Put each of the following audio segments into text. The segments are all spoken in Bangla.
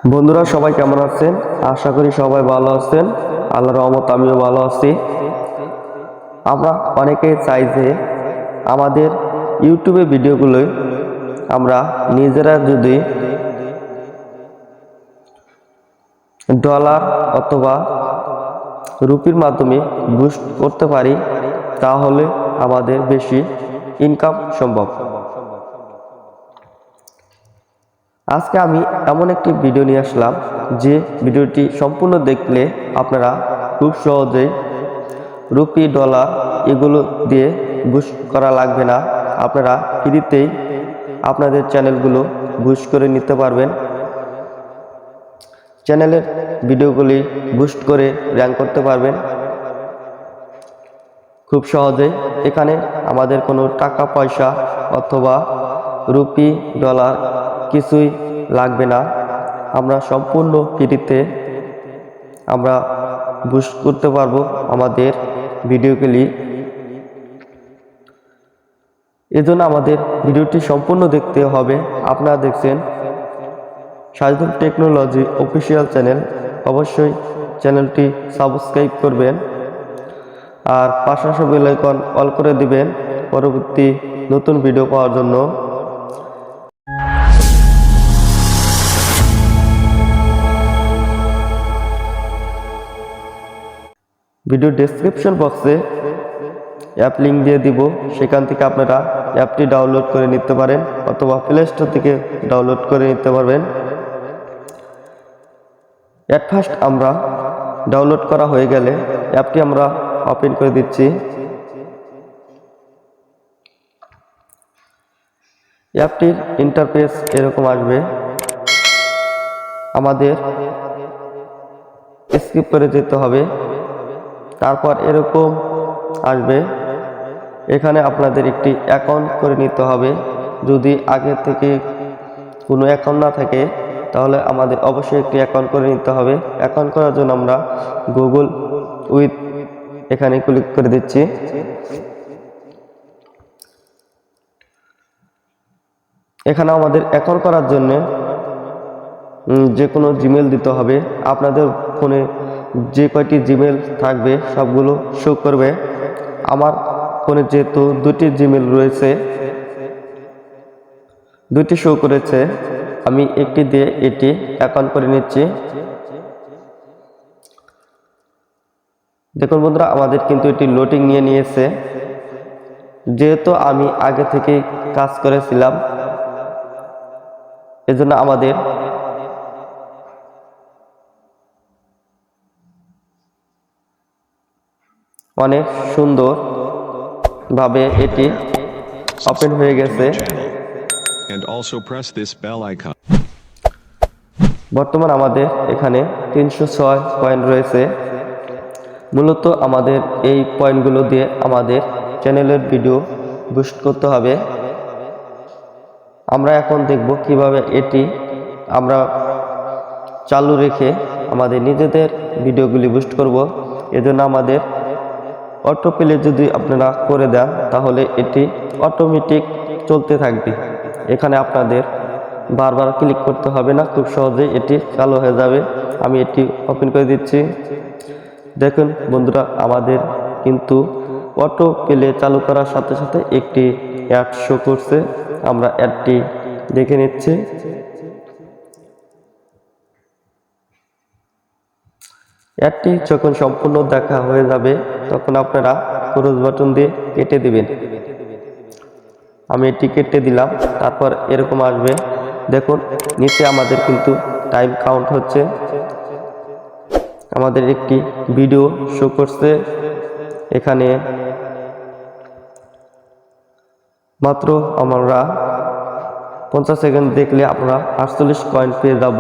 বন্ধুরা সবাই কেমন আছেন? আশা করি সবাই ভালো আছেন। আল্লাহর রহমতে আমিও ভালো আছি। আমরা অনেকেই চাই যে আমাদের ইউটিউবে ভিডিওগুলো আমরা নিজেরা যদি ডলার অথবা রুপির মাধ্যমে বুস্ট করতে পারি, তাহলে আমাদের বেশি ইনকাম সম্ভব। আজকে আমি এমন একটি ভিডিও নিয়ে আসলাম যে ভিডিওটি সম্পূর্ণ দেখলে আপনারা খুব সহজেই রুপি ডলার এগুলো দিয়ে বুস্ট করা লাগবে না, আপনারা ফ্রিতেই আপনাদের চ্যানেলগুলো বুস্ট করে নিতে পারবেন। চ্যানেলের ভিডিওগুলি বুস্ট করে র্যাঙ্ক করতে পারবেন খুব সহজেই। এখানে আমাদের কোনো টাকা পয়সা অথবা রুপি ডলার কিছুই লাগবে না, আমরা সম্পূর্ণ ফ্রিতে আমরা বুস্ট করতে পারবো আমাদের ভিডিওগুলি। এজন্য আমাদের ভিডিওটি সম্পূর্ণ দেখতে হবে। আপনারা দেখছেন শাহিদুল টেকনোলজি অফিসিয়াল চ্যানেল, অবশ্যই চ্যানেলটি সাবস্ক্রাইব করবেন আর পাশাপাশি বেল আইকন অল করে দিবেন পরবর্তী নতুন ভিডিও পাওয়ার জন্য। ভিডিও ডেসক্রিপশন বক্সে অ্যাপ লিঙ্ক দিয়ে দিব, সেখান থেকে আপনারা অ্যাপটি ডাউনলোড করে নিতে পারেন অথবা প্লে স্টোর থেকে ডাউনলোড করে নিতে পারবেন। অ্যাট ফার্স্ট আমরা ডাউনলোড করা হয়ে গেলে অ্যাপটি আমরা ওপেন করে দিচ্ছি। অ্যাপটির ইন্টারফেস এরকম আসবে, আমাদের স্কিপ করে যেতে হবে। তারপর এরকম আসবে, এখানে আপনাদের একটি অ্যাকাউন্ট করে নিতে হবে। যদি আগে থেকে কোনো অ্যাকাউন্ট না থাকে তাহলে আমাদের অবশ্যই একটি অ্যাকাউন্ট করে নিতে হবে। অ্যাকাউন্ট করার জন্য আমরা গুগল উইথ এখানে ক্লিক করে দিচ্ছি। এখানে আমাদের অ্যাকাউন্ট করার জন্য যে কোনো জিমেল দিতে হবে। আপনাদের ফোনে যে কয়টি জিমেল থাকবে সবগুলো শো করবে। আমার ফোনে যেহেতু দুটি জিমেল রয়েছে, দুটি শো করেছে, আমি একটি দিয়ে এটি অ্যাকাউন্ট করে নিচ্ছি। দেখুন বন্ধুরা, আমাদের কিন্তু এটি লোডিং নিয়ে নিয়েছে। যেহেতু আমি আগে থেকে কাজ করেছিলাম এজন্য আমাদের অনেক সুন্দর ভাবে এটি ওপেন হয়ে গেছে। বর্তমান আমাদের এখানে 306 পয়েন্ট রয়েছে। মূলত আমাদের এই পয়েন্টগুলো দিয়ে আমাদের চ্যানেলের ভিডিও বুস্ট করতে হবে। আমরা এখন দেখব কিভাবে এটি আমরা চালু রেখে আমাদের নিজেদের ভিডিওগুলি বুস্ট করব। এজন্য আমাদের অটো প্লে যদি আপনারা করে দেন তাহলে এটি অটোমেটিক চলতে থাকবে। এখানে আপনাদের বারবার ক্লিক করতে হবে না, খুব সহজেই এটি চালু হয়ে যাবে। আমি এটি ওপেন করে দিচ্ছি। দেখুন বন্ধুরা, আমাদের কিন্তু অটো প্লে চালু করার সাথে সাথে একটি অ্যাড শো করছে। আমরা অ্যাডটি দেখে নিচ্ছি। অ্যাডটি যখন সম্পূর্ণ দেখা হয়ে যাবে তখন আপনারা ক্রস বাটন দিয়ে কেটে দিবেন। আমি এটি কেটে দিলাম। তারপর এরকম আসবে, দেখুন নিচে আমাদের কিন্তু টাইম কাউন্ট হচ্ছে। আমাদের একটি ভিডিও শো করছে। এখানে মাত্র আমরা 50 সেকেন্ড দেখলে আমরা 48 পয়েন্ট পেয়ে যাব।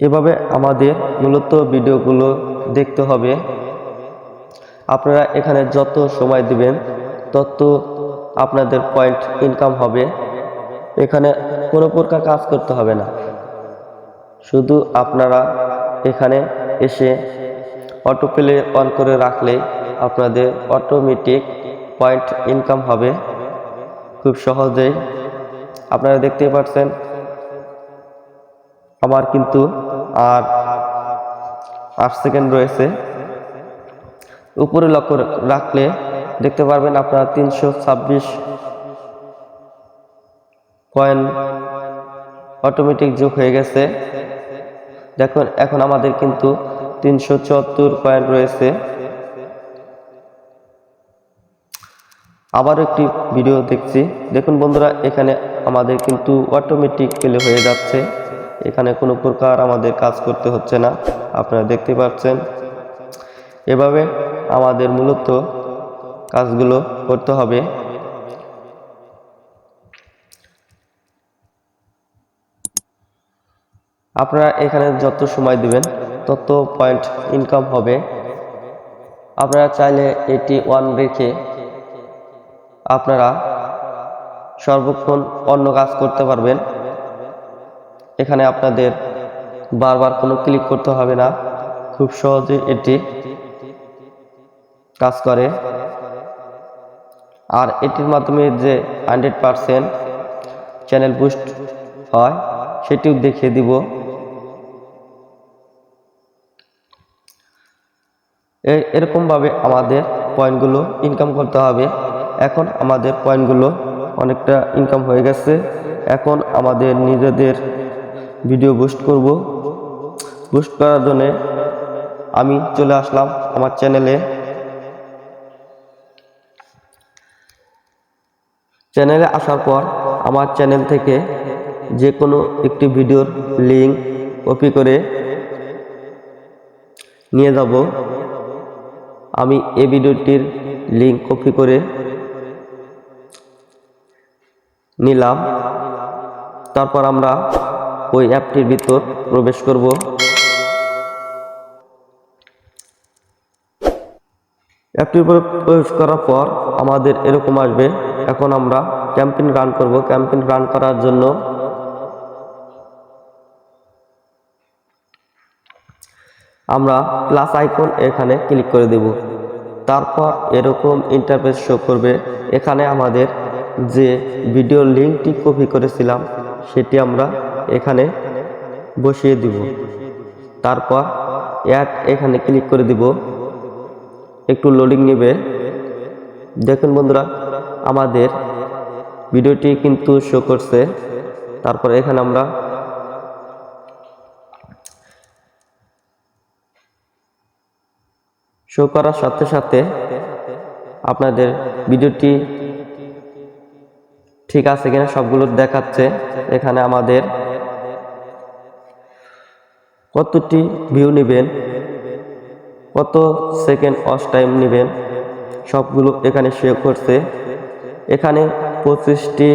এভাবে আমাদের মূলত ভিডিওগুলো দেখতে হবে। আপনারা এখানে যত সময় দিবেন তত আপনাদের পয়েন্ট ইনকাম হবে। এখানে কোনো প্রকার কাজ করতে হবে না, শুধু আপনারা এখানে এসে অটো প্লে অন করে রাখলে আপনাদের অটোমেটিক পয়েন্ট ইনকাম হবে খুব সহজেই। আপনারা দেখতেই পাচ্ছেন আমার কিন্তু আর 8 সেকেন্ড রয়েছে। উপরে লক্ষ্য রাখলে দেখতে পারবেন আপনারা 326 কয়েন অটোমেটিক যোগ হয়ে গেছে। দেখুন এখন আমাদের কিন্তু 374 কয়েন রয়েছে। আবার একটি ভিডিও দেখছি। দেখুন বন্ধুরা, এখানে আমাদের কিন্তু অটোমেটিক্যালি হয়ে যাচ্ছে, এখানে কোনো প্রকার আমাদের কাজ করতে হচ্ছে না, আপনারা দেখতে পাচ্ছেন। এভাবে আমাদের মূলত কাজগুলো করতে হবে। আপনারা এখানে যত সময় দিবেন তত পয়েন্ট ইনকাম হবে। আপনারা চাইলে এটি অন রেখে আপনারা সর্বক্ষণ অন্য কাজ করতে পারবেন। এখানে আপনাদের বারবার কোনো ক্লিক করতে হবে না, খুব সহজে এটি কাজ করে। আর এটির মাধ্যমে যে 100% চ্যানেল বুস্ট হয় সেটিও দেখিয়ে দিব। এরকমভাবে আমাদের পয়েন্টগুলো ইনকাম করতে হবে। এখন আমাদের পয়েন্টগুলো অনেকটা ইনকাম হয়ে গেছে। এখন আমাদের নিজেদের ভিডিও বুস্ট করব। বুস্ট করার জন্য আমি চলে আসলাম আমার চ্যানেলে। আসার পর আমার চ্যানেল থেকে যে কোনো একটি ভিডিওর লিঙ্ক কপি করে নিয়ে যাব। আমি এই ভিডিওটির লিঙ্ক কপি করে নিলাম। তারপর আমরা ওই অ্যাপটির ভিতর প্রবেশ করব। অ্যাপটির উপরে প্রবেশ করার পর আমাদের এরকম আসবে। এখন আমরা ক্যাম্পেইন রান করব। ক্যাম্পেইন রান করার জন্য আমরা প্লাস আইকন এখানে ক্লিক করে দেব। তারপর এরকম ইন্টারফেস শো করবে। এখানে আমাদের যে ভিডিও লিঙ্কটি কপি করেছিলাম সেটি আমরা এখানে বসিয়ে দিব। তারপর অ্যাড এখানে ক্লিক করে দিব। একটু লোডিং নেবে। দেখুন বন্ধুরা, আমাদের ভিডিওটি কিন্তু শো করছে। তারপর এখানে আমরা শো করার সাথে সাথে আপনাদের ভিডিওটি ঠিক আছে কিনা সবগুলো দেখাচ্ছে। এখানে আমাদের কতটি ভিউ নেবেন, কত সেকেন্ড ওয়াচ টাইম নেবেন সবগুলো এখানে শো করছে। এখানে 25টি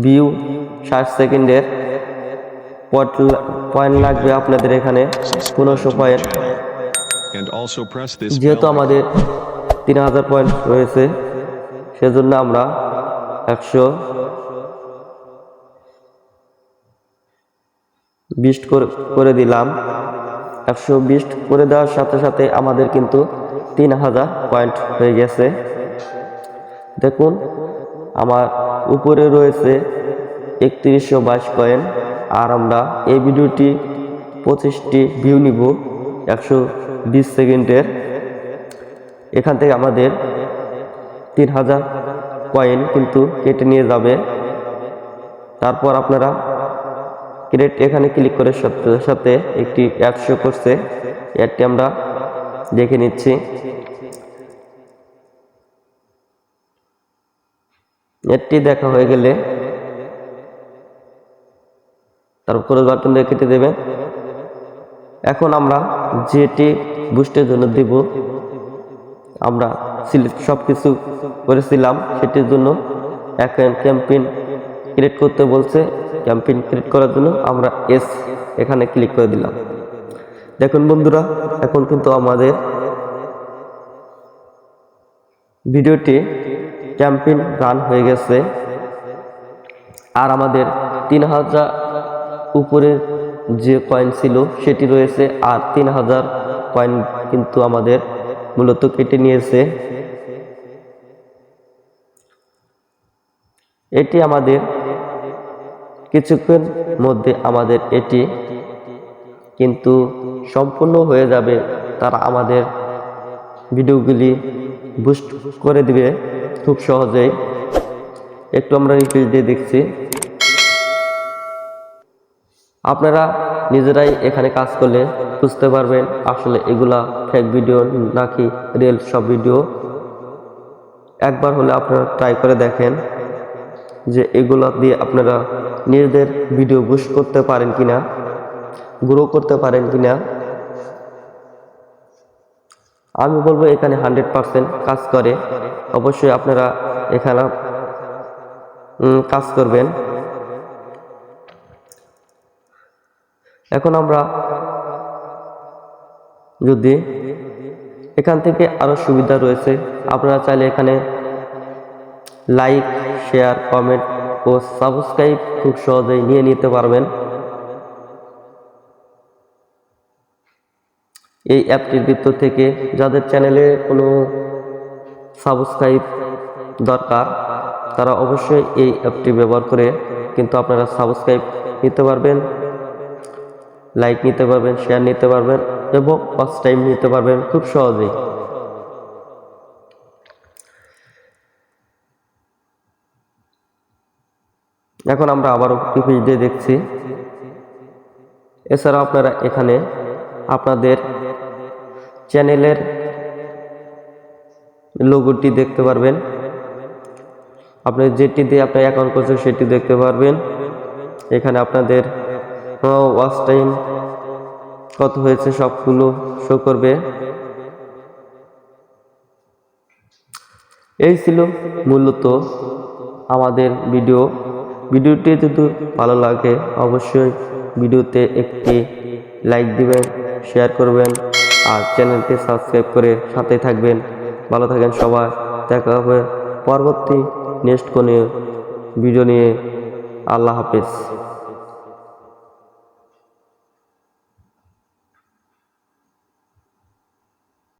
ভিউ 60 সেকেন্ডের পয়েন্ট লাগবে আপনাদের এখানে 1500 পয়েন্ট। যেহেতু আমাদের 3000 পয়েন্ট রয়েছে সেজন্য আমরা 120 করে দিলাম। 120 করে দেওয়ার সাথে সাথে আমাদের কিন্তু 3000 পয়েন্ট হয়ে গেছে। দেখুন আমার উপরে রয়েছে 3122 কয়েন। আর আমরা এই ভিডিওটি 25টি ভিউ নিব 120 সেকেন্ডের। এখান থেকে আমাদের 3000 কয়েন কিন্তু কেটে নিয়ে যাবে। তারপর আপনারা ক্রিয়েট এখানে ক্লিক করে সাথে সাথে একটি অ্যাড শো করছে। অ্যাডটি আমরা দেখে নিচ্ছি। অ্যাডটি দেখা হয়ে গেলে তারপর বাটন দিয়ে কেটে দেবেন। এখন আমরা যেটি বুস্টের জন্য দিব আমরা সবকিছু করেছিলাম, সেটির জন্য এখন ক্যাম্পেইন ক্রিয়েট করতে বলছে। ক্যাম্পেইন ক্রিয়েট করার জন্য আমরা এখানে ক্লিক করে দিলাম। দেখুন বন্ধুরা, এখন কিন্তু আমাদের ভিডিওটি ক্যাম্পেইন রান হয়ে গেছে। আর আমাদের 3000 উপরে যে কয়েন ছিল সেটি রয়েছে। আর 3000 কয়েন কিন্তু আমাদের মূলত কেটে নিয়েছে। এটি আমাদের কিছুক্ষণ মধ্যে আমাদের এটি কিন্তু সম্পূর্ণ হয়ে যাবে। তারা আমাদের ভিডিওগুলি বুস্ট করে দিবে খুব সহজেই। একটু আমরা রিফ্রেশ দিয়ে দেখছি। আপনারা নিজেরাই এখানে কাজ করলে বুঝতে পারবেন আসলে এগুলা ফেক ভিডিও নাকি রিয়েল সব ভিডিও। একবার হলে আপনারা ট্রাই করে দেখেন যে এগুলা দিয়ে আপনারা নিজেদের ভিডিও বুস্ট করতে পারেন কিনা, গ্রো করতে পারেন কিনা। আমি বলবো এখানে 100% কাজ করে। অবশ্যই আপনারা এখানে কাজ করবেন। এখন আমরা যদি এখান থেকে আরো সুবিধা রয়েছে, আপনারা চাইলে এখানে লাইক, শেয়ার, কমেন্ট ও সাবস্ক্রাইব খুব সহজেই নিয়ে নিতে পারবেন। এই অ্যাপটির ভিতর থেকে যাদের চ্যানেলে কোনো সাবস্ক্রাইব দরকার তারা অবশ্যই এই অ্যাপটি ব্যবহার করে কিন্তু আপনারা সাবস্ক্রাইব নিতে পারবেন, লাইক নিতে পারবেন, শেয়ার নিতে পারবেন এবং ওয়াচ টাইম নিতে পারবেন খুব সহজেই। এখন আমরা আবারও রিফ্রেশ দিয়ে দেখছি। এছাড়াও আপনারা এখানে আপনাদের চ্যানেলের লোগোটি দেখতে পারবেন। আপনি যেটি দিয়ে আপনার অ্যাকাউন্ট করছেন সেটি দেখতে পারবেন। এখানে আপনাদের ওয়াচ টাইম কত হয়েছে সবগুলো শো করবে। এই ছিল মূলত আমাদের ভিডিওটি যদি ভালো লাগে অবশ্যই ভিডিওতে একটি লাইক দিবেন, শেয়ার করবেন আর চ্যানেলটি সাবস্ক্রাইব করে সাথে থাকবেন। ভালো থাকেন সবাই। দেখা হবে পরবর্তী নেক্সট কোনো ভিডিও নিয়ে। আল্লাহ হাফেজ।